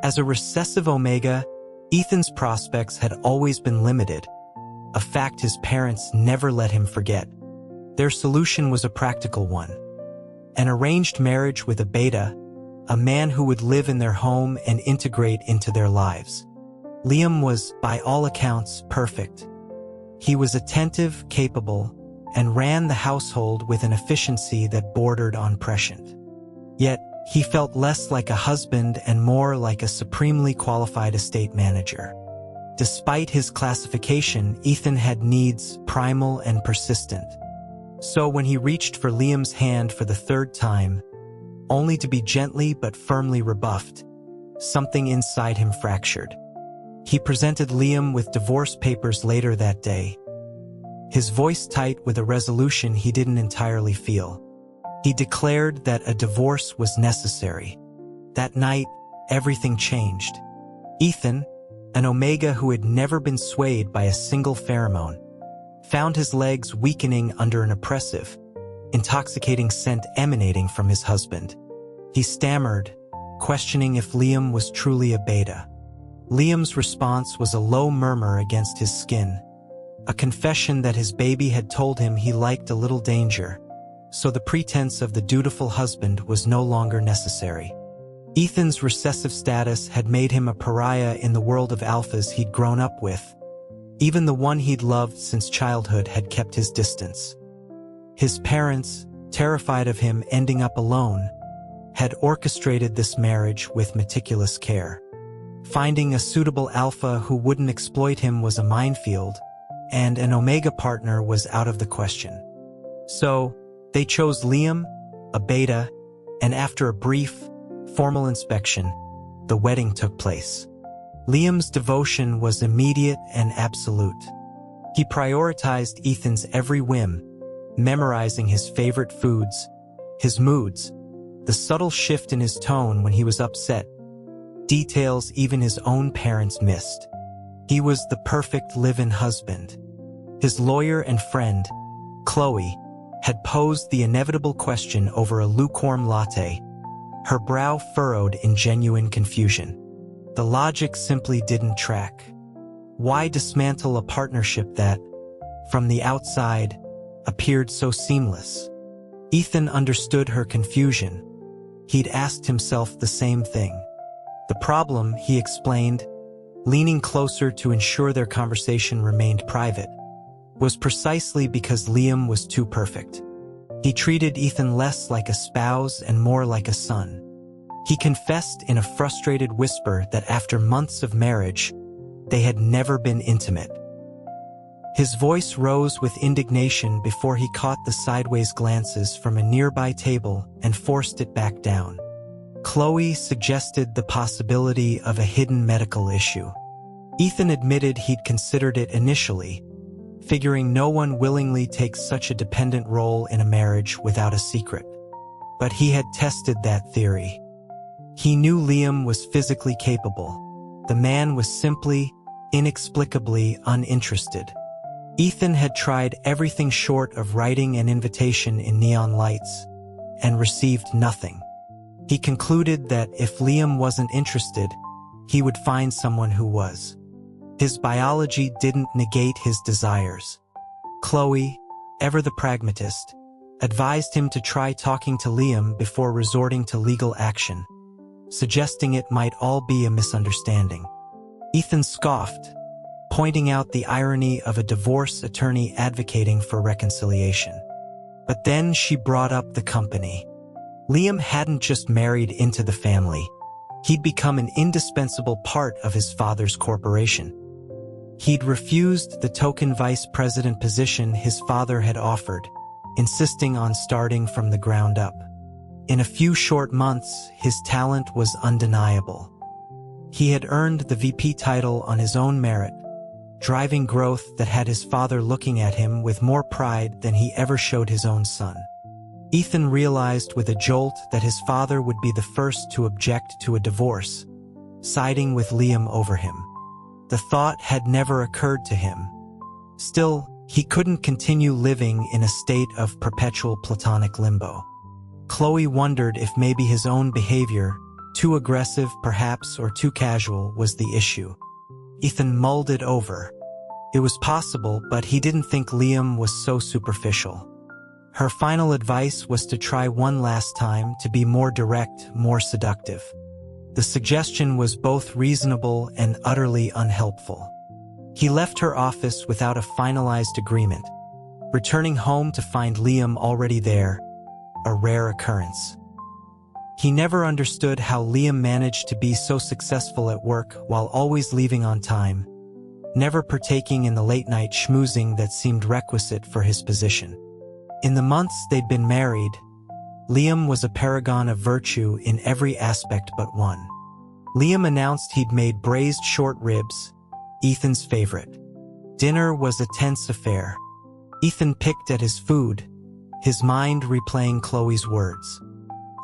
As a recessive Omega, Ethan's prospects had always been limited, a fact his parents never let him forget. Their solution was a practical one: an arranged marriage with a beta, a man who would live in their home and integrate into their lives. Liam was, by all accounts, perfect. He was attentive, capable, and ran the household with an efficiency that bordered on prescient. Yet, he felt less like a husband and more like a supremely qualified estate manager. Despite his classification, Ethan had needs, primal and persistent. So when he reached for Liam's hand for the third time, only to be gently but firmly rebuffed, something inside him fractured. He presented Liam with divorce papers later that day, his voice tight with a resolution he didn't entirely feel. He declared that a divorce was necessary. That night, everything changed. Ethan, an Omega who had never been swayed by a single pheromone, found his legs weakening under an oppressive, intoxicating scent emanating from his husband. He stammered, questioning if Liam was truly a beta. Liam's response was a low murmur against his skin, a confession that his baby had told him he liked a little danger, so the pretense of the dutiful husband was no longer necessary. Ethan's recessive status had made him a pariah in the world of alphas he'd grown up with. Even the one he'd loved since childhood had kept his distance. His parents, terrified of him ending up alone, had orchestrated this marriage with meticulous care. Finding a suitable alpha who wouldn't exploit him was a minefield, and an Omega partner was out of the question. So, they chose Liam, a beta, and after a brief, formal inspection, the wedding took place. Liam's devotion was immediate and absolute. He prioritized Ethan's every whim, memorizing his favorite foods, his moods, the subtle shift in his tone when he was upset, details even his own parents missed. He was the perfect live-in husband. His lawyer and friend, Chloe, had posed the inevitable question over a lukewarm latte, her brow furrowed in genuine confusion. The logic simply didn't track. Why dismantle a partnership that, from the outside, appeared so seamless? Ethan understood her confusion. He'd asked himself the same thing. The problem, he explained, leaning closer to ensure their conversation remained private, was precisely because Liam was too perfect. He treated Ethan less like a spouse and more like a son. He confessed in a frustrated whisper that after months of marriage, they had never been intimate. His voice rose with indignation before he caught the sideways glances from a nearby table and forced it back down. Chloe suggested the possibility of a hidden medical issue. Ethan admitted he'd considered it initially, figuring no one willingly takes such a dependent role in a marriage without a secret. But he had tested that theory. He knew Liam was physically capable. The man was simply, inexplicably uninterested. Ethan had tried everything short of writing an invitation in neon lights, and received nothing. He concluded that if Liam wasn't interested, he would find someone who was. His biology didn't negate his desires. Chloe, ever the pragmatist, advised him to try talking to Liam before resorting to legal action, suggesting it might all be a misunderstanding. Ethan scoffed, pointing out the irony of a divorce attorney advocating for reconciliation. But then she brought up the company. Liam hadn't just married into the family. He'd become an indispensable part of his father's corporation. He'd refused the token vice president position his father had offered, insisting on starting from the ground up. In a few short months, his talent was undeniable. He had earned the VP title on his own merit, driving growth that had his father looking at him with more pride than he ever showed his own son. Ethan realized with a jolt that his father would be the first to object to a divorce, siding with Liam over him. The thought had never occurred to him. Still, he couldn't continue living in a state of perpetual platonic limbo. Chloe wondered if maybe his own behavior, Too aggressive, perhaps, or too casual was the issue. Ethan mulled it over. It was possible, but he didn't think Liam was so superficial. Her final advice was to try one last time, to be more direct, more seductive. The suggestion was both reasonable and utterly unhelpful. He left her office without a finalized agreement, returning home to find Liam already there, a rare occurrence. He never understood how Liam managed to be so successful at work while always leaving on time, never partaking in the late-night schmoozing that seemed requisite for his position. In the months they'd been married, Liam was a paragon of virtue in every aspect but one. Liam announced he'd made braised short ribs, Ethan's favorite. Dinner was a tense affair. Ethan picked at his food, his mind replaying Chloe's words.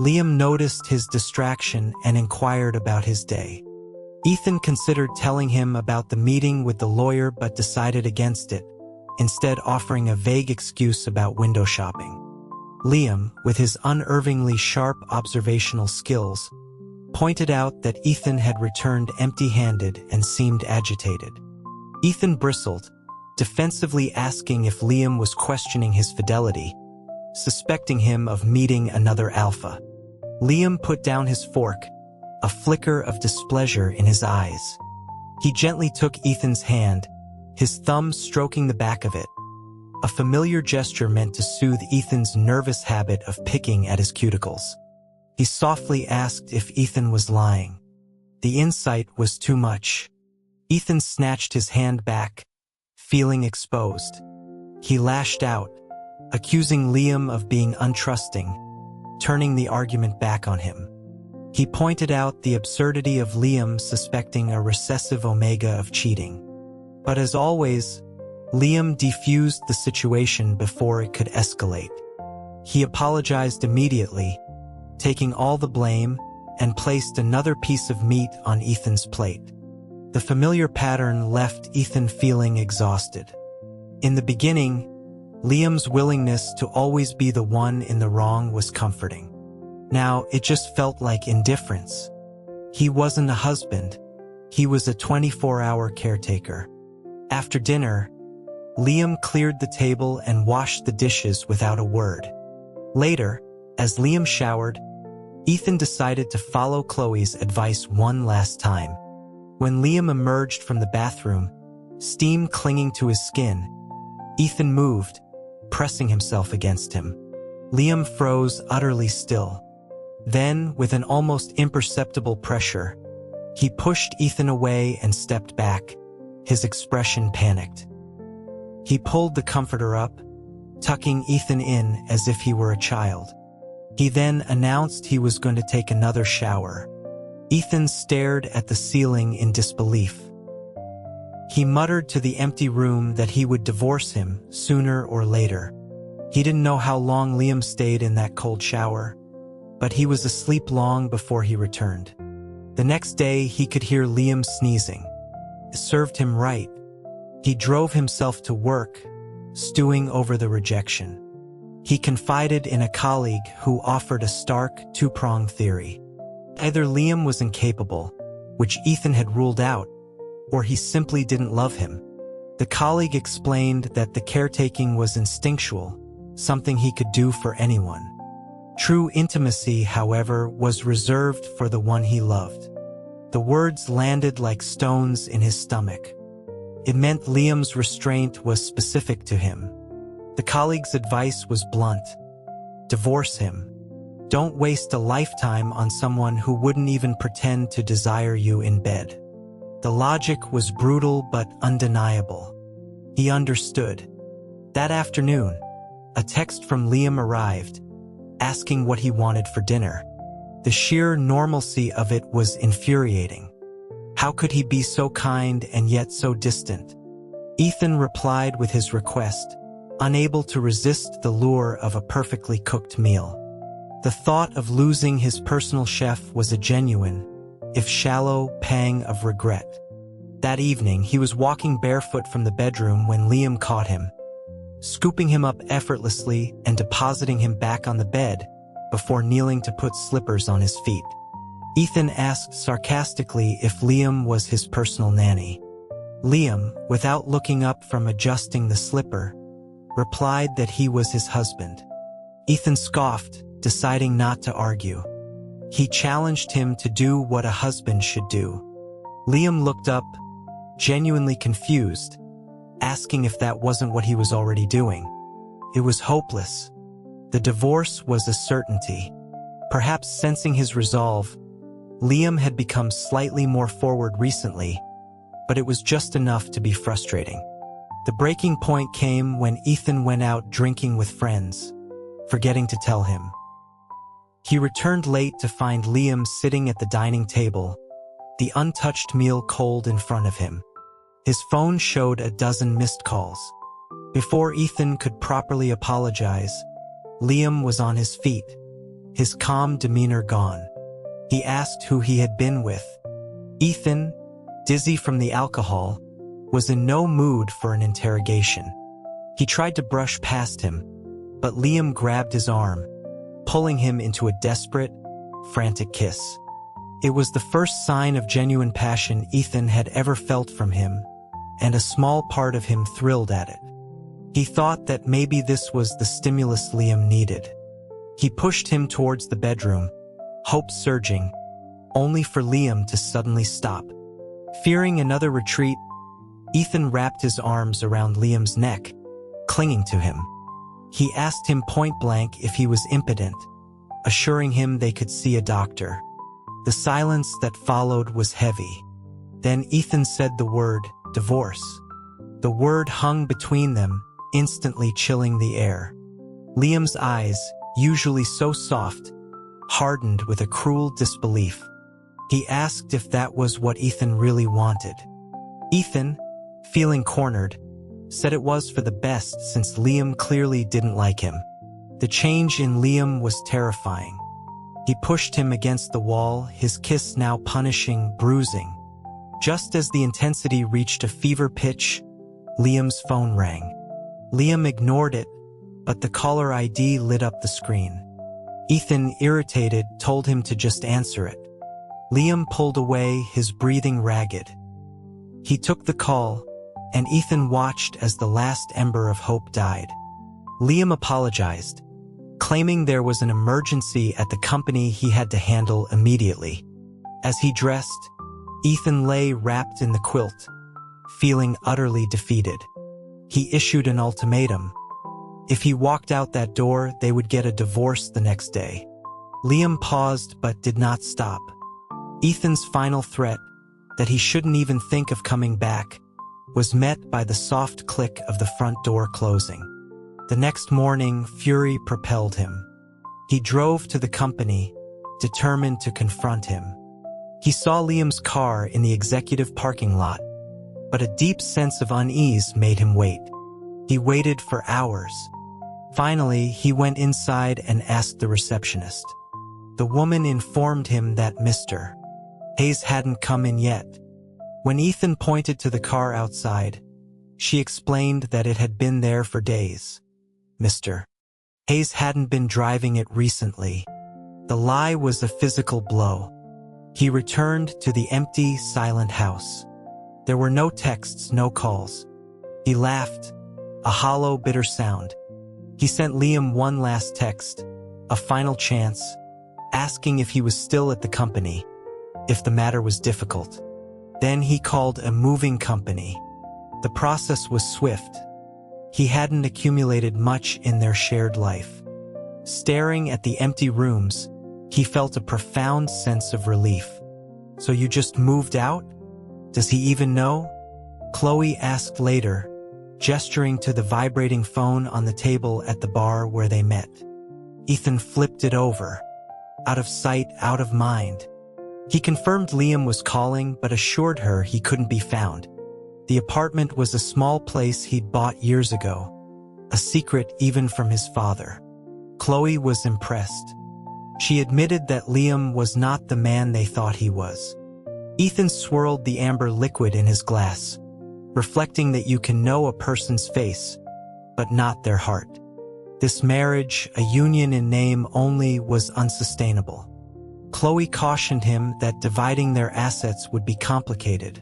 Liam noticed his distraction and inquired about his day. Ethan considered telling him about the meeting with the lawyer but decided against it, instead offering a vague excuse about window shopping. Liam, with his unervingly sharp observational skills, pointed out that Ethan had returned empty-handed and seemed agitated. Ethan bristled, defensively asking if Liam was questioning his fidelity, suspecting him of meeting another alpha. Liam put down his fork, a flicker of displeasure in his eyes. He gently took Ethan's hand, his thumb stroking the back of it, a familiar gesture meant to soothe Ethan's nervous habit of picking at his cuticles. He softly asked if Ethan was lying. The insight was too much. Ethan snatched his hand back, feeling exposed. He lashed out, accusing Liam of being untrusting, turning the argument back on him. He pointed out the absurdity of Liam suspecting a recessive omega of cheating. But as always, Liam defused the situation before it could escalate. He apologized immediately, taking all the blame, and placed another piece of meat on Ethan's plate. The familiar pattern left Ethan feeling exhausted. In the beginning, Liam's willingness to always be the one in the wrong was comforting. Now it just felt like indifference. He wasn't a husband. He was a 24-hour caretaker. After dinner, Liam cleared the table and washed the dishes without a word. Later, as Liam showered, Ethan decided to follow Chloe's advice one last time. When Liam emerged from the bathroom, steam clinging to his skin, Ethan moved, pressing himself against him. Liam froze utterly still. Then, with an almost imperceptible pressure, he pushed Ethan away and stepped back, his expression panicked. He pulled the comforter up, tucking Ethan in as if he were a child. He then announced he was going to take another shower. Ethan stared at the ceiling in disbelief. He muttered to the empty room that he would divorce him sooner or later. He didn't know how long Liam stayed in that cold shower, but he was asleep long before he returned. The next day, he could hear Liam sneezing. It served him right. He drove himself to work, stewing over the rejection. He confided in a colleague who offered a stark, two-pronged theory. Either Liam was incapable, which Ethan had ruled out, or he simply didn't love him. The colleague explained that the caretaking was instinctual, something he could do for anyone. True intimacy, however, was reserved for the one he loved. The words landed like stones in his stomach. It meant Liam's restraint was specific to him. The colleague's advice was blunt. Divorce him. Don't waste a lifetime on someone who wouldn't even pretend to desire you in bed. The logic was brutal but undeniable. He understood. That afternoon, a text from Liam arrived, asking what he wanted for dinner. The sheer normalcy of it was infuriating. How could he be so kind and yet so distant? Ethan replied with his request, unable to resist the lure of a perfectly cooked meal. The thought of losing his personal chef was a genuine, if shallow, pang of regret. That evening, he was walking barefoot from the bedroom when Liam caught him, scooping him up effortlessly and depositing him back on the bed before kneeling to put slippers on his feet. Ethan asked sarcastically if Liam was his personal nanny. Liam, without looking up from adjusting the slipper, replied that he was his husband. Ethan scoffed, deciding not to argue. He challenged him to do what a husband should do. Liam looked up, genuinely confused, asking if that wasn't what he was already doing. It was hopeless. The divorce was a certainty. Perhaps sensing his resolve, Liam had become slightly more forward recently, but it was just enough to be frustrating. The breaking point came when Ethan went out drinking with friends, forgetting to tell him. He returned late to find Liam sitting at the dining table, the untouched meal cold in front of him. His phone showed a dozen missed calls. Before Ethan could properly apologize, Liam was on his feet, his calm demeanor gone. He asked who he had been with. Ethan, dizzy from the alcohol, was in no mood for an interrogation. He tried to brush past him, but Liam grabbed his arm, pulling him into a desperate, frantic kiss. It was the first sign of genuine passion Ethan had ever felt from him, and a small part of him thrilled at it. He thought that maybe this was the stimulus Liam needed. He pushed him towards the bedroom, hope surging, only for Liam to suddenly stop. Fearing another retreat, Ethan wrapped his arms around Liam's neck, clinging to him. He asked him point-blank if he was impotent, assuring him they could see a doctor. The silence that followed was heavy. Then Ethan said the word, divorce. The word hung between them, instantly chilling the air. Liam's eyes, usually so soft, hardened with a cruel disbelief. He asked if that was what Ethan really wanted. Ethan, feeling cornered, said it was for the best since Liam clearly didn't like him. The change in Liam was terrifying. He pushed him against the wall, his kiss now punishing, bruising. Just as the intensity reached a fever pitch, Liam's phone rang. Liam ignored it, but the caller ID lit up the screen. Ethan, irritated, told him to just answer it. Liam pulled away, his breathing ragged. He took the call, and Ethan watched as the last ember of hope died. Liam apologized, claiming there was an emergency at the company he had to handle immediately. As he dressed, Ethan lay wrapped in the quilt, feeling utterly defeated. He issued an ultimatum. If he walked out that door, they would get a divorce the next day. Liam paused but did not stop. Ethan's final threat, that he shouldn't even think of coming back, was met by the soft click of the front door closing. The next morning, fury propelled him. He drove to the company, determined to confront him. He saw Liam's car in the executive parking lot, but a deep sense of unease made him wait. He waited for hours. Finally, he went inside and asked the receptionist. The woman informed him that Mr. Hayes hadn't come in yet. When Ethan pointed to the car outside, she explained that it had been there for days. Mr. Hayes hadn't been driving it recently. The lie was a physical blow. He returned to the empty, silent house. There were no texts, no calls. He laughed, a hollow, bitter sound. He sent Liam one last text, a final chance, asking if he was still at the company, if the matter was difficult. Then he called a moving company. The process was swift. He hadn't accumulated much in their shared life. Staring at the empty rooms, he felt a profound sense of relief. So you just moved out? Does he even know? Chloe asked later, gesturing to the vibrating phone on the table at the bar where they met. Ethan flipped it over. Out of sight, out of mind. He confirmed Liam was calling but assured her he couldn't be found. The apartment was a small place he'd bought years ago, a secret even from his father. Chloe was impressed. She admitted that Liam was not the man they thought he was. Ethan swirled the amber liquid in his glass, reflecting that you can know a person's face, but not their heart. This marriage, a union in name only, was unsustainable. Chloe cautioned him that dividing their assets would be complicated,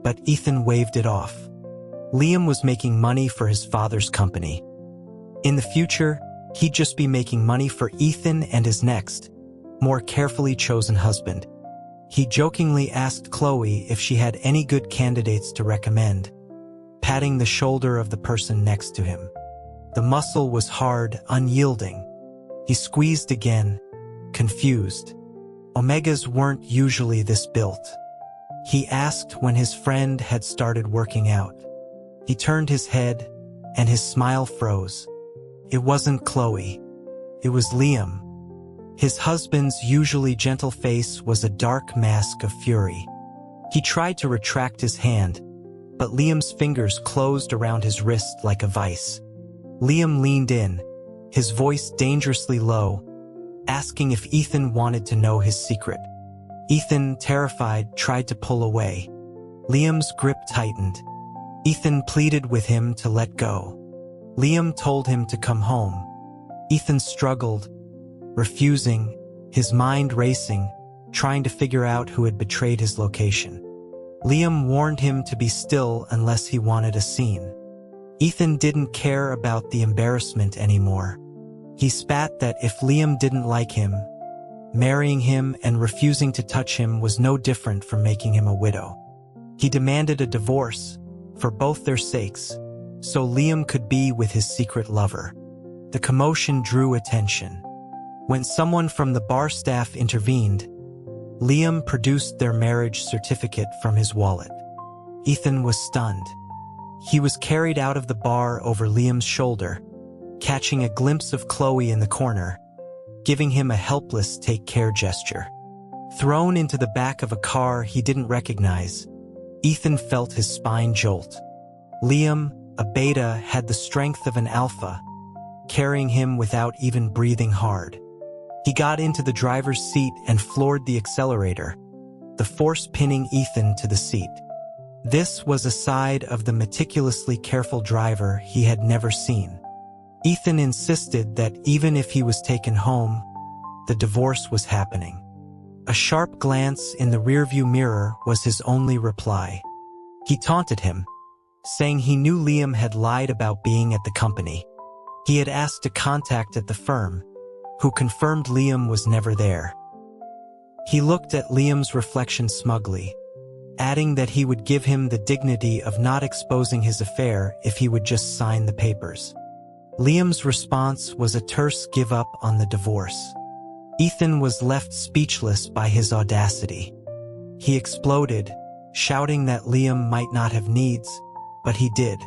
but Ethan waved it off. Liam was making money for his father's company. In the future, he'd just be making money for Ethan and his next, more carefully chosen husband. He jokingly asked Chloe if she had any good candidates to recommend, patting the shoulder of the person next to him. The muscle was hard, unyielding. He squeezed again, confused. Omegas weren't usually this built. He asked when his friend had started working out. He turned his head, and his smile froze. It wasn't Chloe. It was Liam. His husband's usually gentle face was a dark mask of fury. He tried to retract his hand, but Liam's fingers closed around his wrist like a vice. Liam leaned in, his voice dangerously low, asking if Ethan wanted to know his secret. Ethan, terrified, tried to pull away. Liam's grip tightened. Ethan pleaded with him to let go. Liam told him to come home. Ethan struggled, refusing, his mind racing, trying to figure out who had betrayed his location. Liam warned him to be still unless he wanted a scene. Ethan didn't care about the embarrassment anymore. He spat that if Liam didn't like him, marrying him and refusing to touch him was no different from making him a widow. He demanded a divorce, for both their sakes, so Liam could be with his secret lover. The commotion drew attention. When someone from the bar staff intervened, Liam produced their marriage certificate from his wallet. Ethan was stunned. He was carried out of the bar over Liam's shoulder, catching a glimpse of Chloe in the corner, giving him a helpless take-care gesture. Thrown into the back of a car he didn't recognize, Ethan felt his spine jolt. Liam, a beta, had the strength of an alpha, carrying him without even breathing hard. He got into the driver's seat and floored the accelerator, the force pinning Ethan to the seat. This was a side of the meticulously careful driver he had never seen. Ethan insisted that even if he was taken home, the divorce was happening. A sharp glance in the rearview mirror was his only reply. He taunted him, saying he knew Liam had lied about being at the company. He had asked a contact at the firm, who confirmed Liam was never there. He looked at Liam's reflection smugly, adding that he would give him the dignity of not exposing his affair if he would just sign the papers. Liam's response was a terse give up on the divorce. Ethan was left speechless by his audacity. He exploded, shouting that Liam might not have needs, but he did.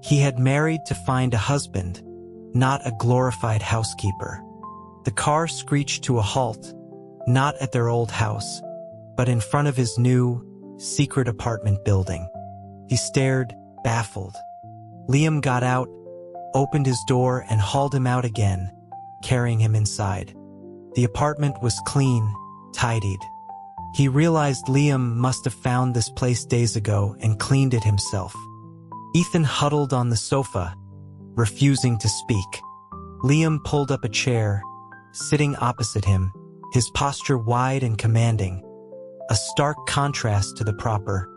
He had married to find a husband, not a glorified housekeeper. The car screeched to a halt, not at their old house, but in front of his new, secret apartment building. He stared, baffled. Liam got out, opened his door and hauled him out again, carrying him inside. The apartment was clean, tidied. He realized Liam must have found this place days ago and cleaned it himself. Ethan huddled on the sofa, refusing to speak. Liam pulled up a chair, sitting opposite him, his posture wide and commanding, a stark contrast to the proper,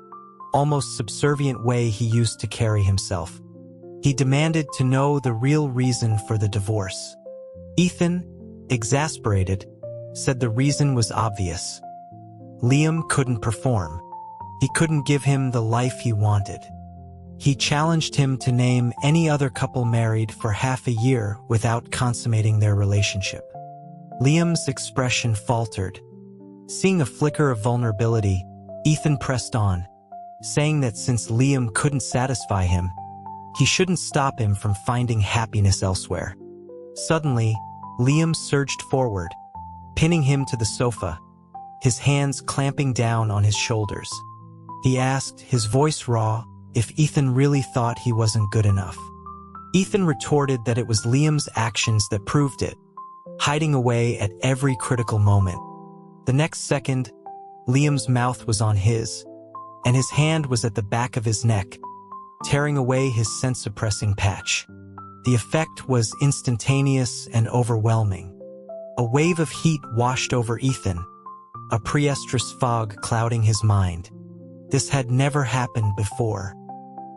almost subservient way he used to carry himself. He demanded to know the real reason for the divorce. Ethan, exasperated, said the reason was obvious. Liam couldn't perform. He couldn't give him the life he wanted. He challenged him to name any other couple married for half a year without consummating their relationship. Liam's expression faltered. Seeing a flicker of vulnerability, Ethan pressed on, saying that since Liam couldn't satisfy him, he shouldn't stop him from finding happiness elsewhere. Suddenly, Liam surged forward, pinning him to the sofa, his hands clamping down on his shoulders. He asked, his voice raw, if Ethan really thought he wasn't good enough. Ethan retorted that it was Liam's actions that proved it, hiding away at every critical moment. The next second, Liam's mouth was on his, and his hand was at the back of his neck, tearing away his sense-suppressing patch. The effect was instantaneous and overwhelming. A wave of heat washed over Ethan, a preestrous fog clouding his mind. This had never happened before.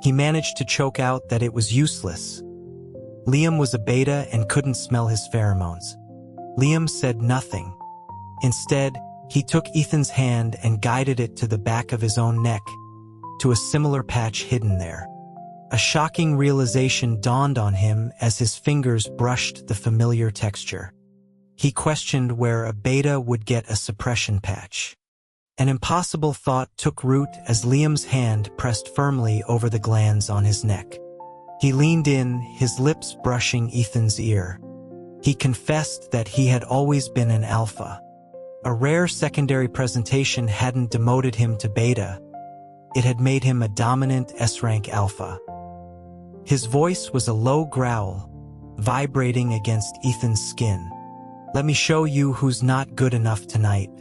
He managed to choke out that it was useless. Liam was a beta and couldn't smell his pheromones. Liam said nothing. Instead, he took Ethan's hand and guided it to the back of his own neck, to a similar patch hidden there. A shocking realization dawned on him as his fingers brushed the familiar texture. He questioned where a beta would get a suppression patch. An impossible thought took root as Liam's hand pressed firmly over the glands on his neck. He leaned in, his lips brushing Ethan's ear. He confessed that he had always been an alpha. A rare secondary presentation hadn't demoted him to beta. It had made him a dominant S-rank alpha. His voice was a low growl, vibrating against Ethan's skin. "Let me show you who's not good enough tonight."